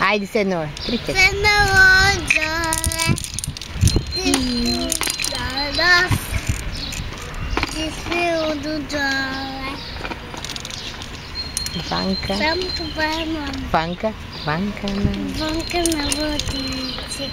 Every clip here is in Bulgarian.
Айде, седнала. 3, 4. Седнала доле, ти си до доле. Ванка. Само това е мама. Ванка. Ванка на водици.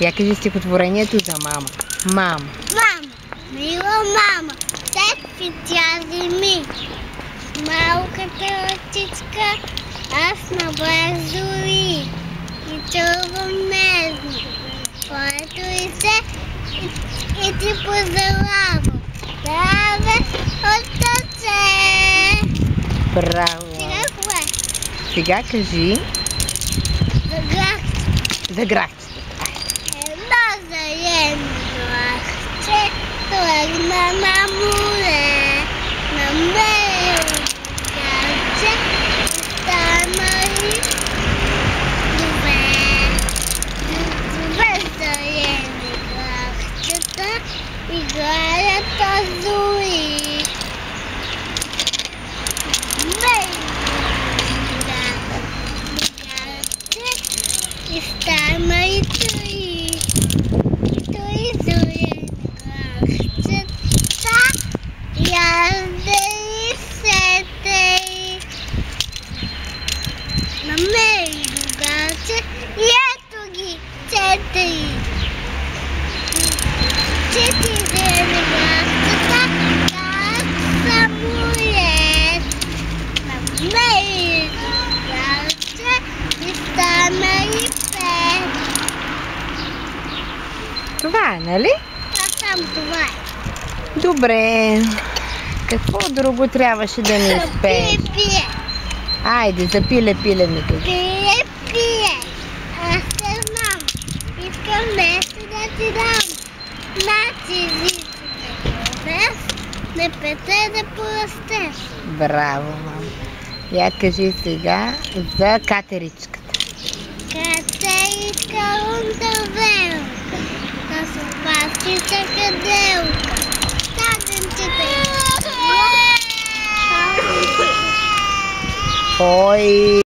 Я кажи стихотворението за мама. Мама. Мама, мила мама, те тя зими. Малката ръчичка, аз набързо и чувам нежно. Твоето лице и ти поздравявам. Здраве от сърце. Браво. Сега кое? Сега кажи За грахче. за грахче. Едно заедно грахче, тръгна на море. Намерил грахче, останали две. Две заедни грахчета играят азури. И станали три. Три зоени грахчета, яздели сетей. Намери другарче и ето ги, 4. 4 зоени грахчета, как самолет. Намери другарче и станали 5. Това е, нали? Само това е. Добре. Какво друго трябваше да ни изпееш? Пие. Айде, за пиле ми кажи. Пие. Аз те знам. Искам нещо да ти дам. Значи виците не пете да порастеш. Браво, мама. Я кажи сега за катеричката. Катеричка рундавелка, да се опаси за каделка. Таденците. Ой!